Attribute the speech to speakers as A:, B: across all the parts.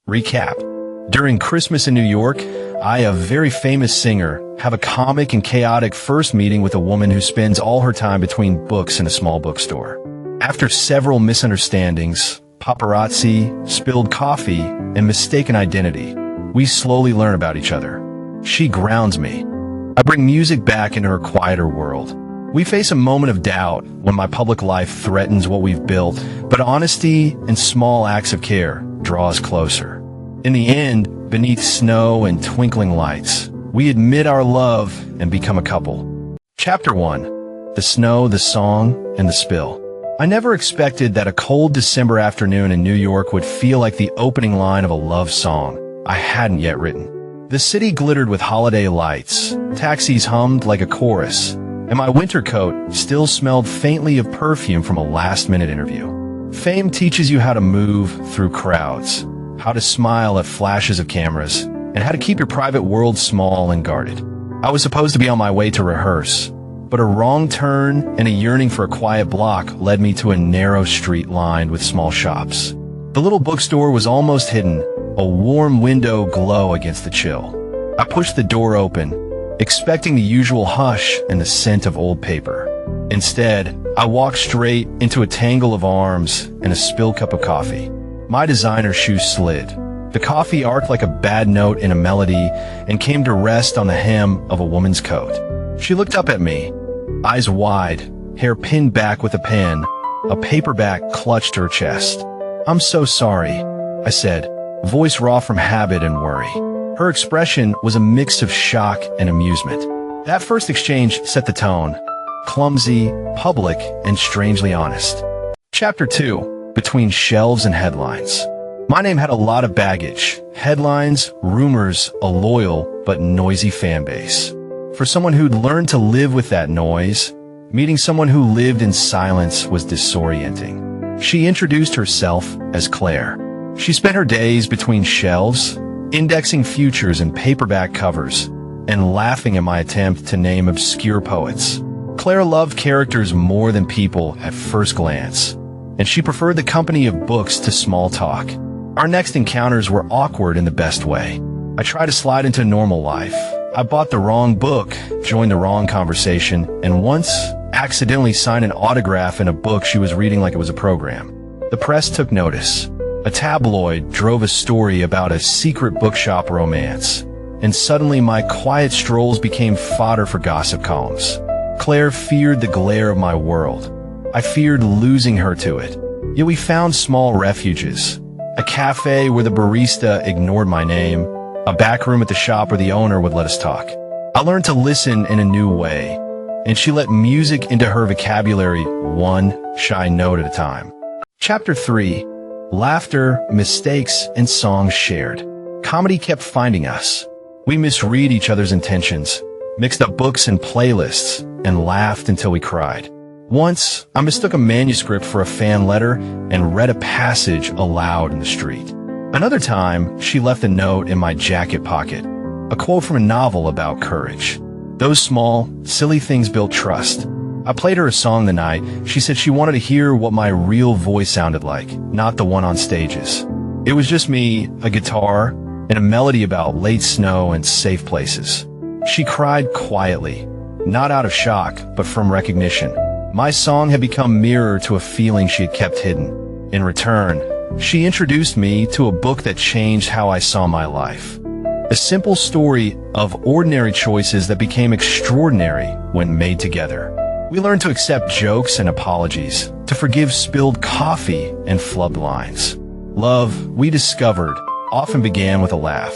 A: Recap. During Christmas in New York, I, a very famous singer, have a comic and chaotic first meeting with a woman who spends all her time between books in a small bookstore. After several misunderstandings, paparazzi, spilled coffee, and mistaken identity, we slowly learn about each other. She grounds me. I bring music back into her quieter world. We face a moment of doubt when my public life threatens what we've built, but honesty and small acts of care draw us closer. In the end, beneath snow and twinkling lights, we admit our love and become a couple. Chapter 1. The Snow, the Song, and the Spill. I never expected that a cold December afternoon in New York would feel like the opening line of a love song I hadn't yet written. The city glittered with holiday lights, taxis hummed like a chorus, and my winter coat still smelled faintly of perfume from a last-minute interview. Fame teaches you how to move through crowds, how to smile at flashes of cameras, and how to keep your private world small and guarded. I was supposed to be on my way to rehearse, but a wrong turn and a yearning for a quiet block led me to a narrow street lined with small shops. The little bookstore was almost hidden, a warm window glow against the chill. I pushed the door open, expecting the usual hush and the scent of old paper. Instead, I walked straight into a tangle of arms and a spilled cup of coffee. My designer shoes slid. The coffee arced like a bad note in a melody and came to rest on the hem of a woman's coat. She looked up at me, eyes wide, hair pinned back with a pen, a paperback clutched to her chest. "I'm so sorry," I said, voice raw from habit and worry. Her expression was a mix of shock and amusement. That first exchange set the tone. Clumsy, public, and strangely honest. Chapter 2. Between Shelves and Headlines. My name had a lot of baggage. Headlines, rumors, a loyal but noisy fan base. For someone who'd learned to live with that noise, meeting someone who lived in silence was disorienting. She introduced herself as Claire. She spent her days between shelves, indexing futures and paperback covers, and laughing at my attempt to name obscure poets. Claire loved characters more than people at first glance, and she preferred the company of books to small talk. Our next encounters were awkward in the best way. I tried to slide into normal life. I bought the wrong book, joined the wrong conversation, and once accidentally signed an autograph in a book she was reading like it was a program. The press took notice. A tabloid drove a story about a secret bookshop romance, and suddenly my quiet strolls became fodder for gossip columns. Claire feared the glare of my world. I feared losing her to it. Yet we found small refuges. A cafe where the barista ignored my name, a back room at the shop where the owner would let us talk. I learned to listen in a new way, and she let music into her vocabulary one shy note at a time. Chapter 3. Laughter, mistakes, and songs shared. Comedy kept finding us. We misread each other's intentions, mixed up books and playlists, and laughed until we cried. Once, I mistook a manuscript for a fan letter and read a passage aloud in the street. Another time, she left a note in my jacket pocket, a quote from a novel about courage. Those small, silly things built trust. I played her a song the night. She said she wanted to hear what my real voice sounded like, not the one on stages. It was just me, a guitar, and a melody about late snow and safe places. She cried quietly, not out of shock, but from recognition. My song had become mirror to a feeling she had kept hidden. In return, she introduced me to a book that changed how I saw my life. A simple story of ordinary choices that became extraordinary when made together. We learned to accept jokes and apologies, to forgive spilled coffee and flubbed lines. Love, we discovered, often began with a laugh.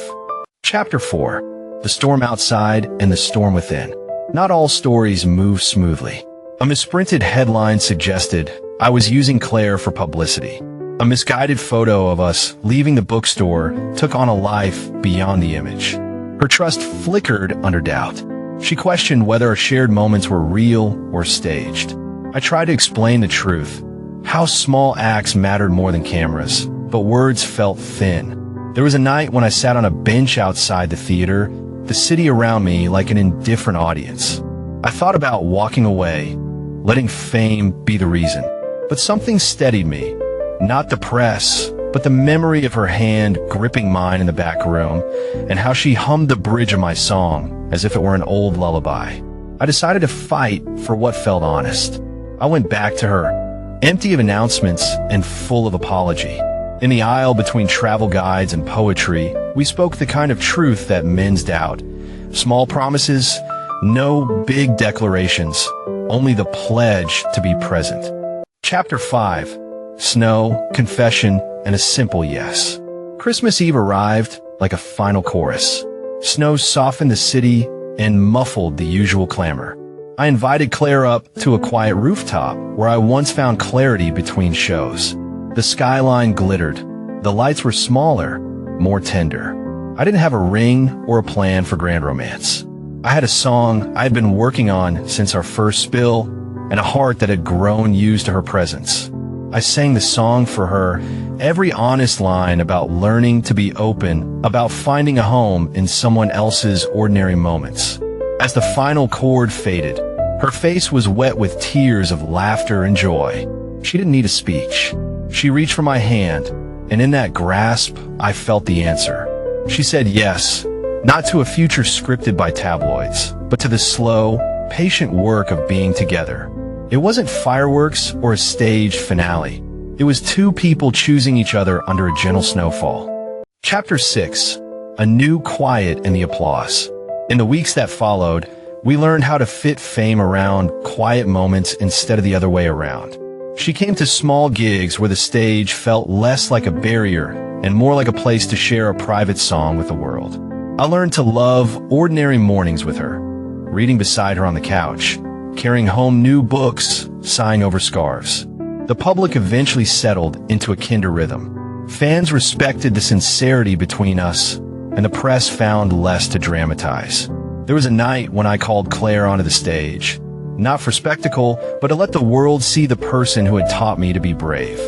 A: Chapter 4. The Storm Outside and the Storm Within. Not all stories move smoothly. A misprinted headline suggested I was using Claire for publicity. A misguided photo of us leaving the bookstore took on a life beyond the image. Her trust flickered under doubt. She questioned whether our shared moments were real or staged. I tried to explain the truth, how small acts mattered more than cameras, but words felt thin. There was a night when I sat on a bench outside the theater, the city around me like an indifferent audience. I thought about walking away, letting fame be the reason. But something steadied me. Not the press, but the memory of her hand gripping mine in the back room and how she hummed the bridge of my song as if it were an old lullaby. I decided to fight for what felt honest. I went back to her, empty of announcements and full of apology. In the aisle between travel guides and poetry, we spoke the kind of truth that mends doubt. Small promises, no big declarations, only the pledge to be present. Chapter 5. Snow, confession, and a simple yes. Christmas Eve arrived like a final chorus. Snow softened the city and muffled the usual clamor. I invited Claire up to a quiet rooftop where I once found clarity between shows. The skyline glittered. The lights were smaller, more tender. I didn't have a ring or a plan for grand romance. I had a song I had been working on since our first spill and a heart that had grown used to her presence. I sang the song for her, every honest line about learning to be open, about finding a home in someone else's ordinary moments. As the final chord faded, her face was wet with tears of laughter and joy. She didn't need a speech. She reached for my hand, and in that grasp, I felt the answer. She said yes, not to a future scripted by tabloids, but to the slow, patient work of being together. It wasn't fireworks or a staged finale. It was two people choosing each other under a gentle snowfall. Chapter 6. A new quiet in the applause. In the weeks that followed, we learned how to fit fame around quiet moments instead of the other way around. She came to small gigs where the stage felt less like a barrier and more like a place to share a private song with the world. I learned to love ordinary mornings with her, reading beside her on the couch, carrying home new books, sighing over scarves. The public eventually settled into a kinder rhythm. Fans respected the sincerity between us, and the press found less to dramatize. There was a night when I called Claire onto the stage, not for spectacle, but to let the world see the person who had taught me to be brave.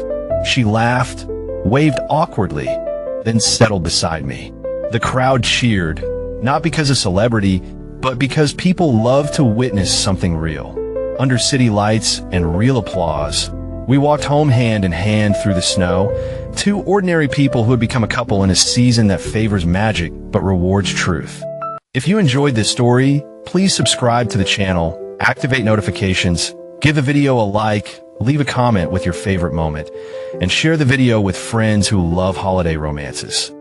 A: She laughed, waved awkwardly, then settled beside me. The crowd cheered, not because of celebrity, but because people love to witness something real. Under city lights and real applause, we walked home hand in hand through the snow, two ordinary people who had become a couple in a season that favors magic but rewards truth. If you enjoyed this story, please subscribe to the channel, activate notifications, give the video a like, leave a comment with your favorite moment, and share the video with friends who love holiday romances.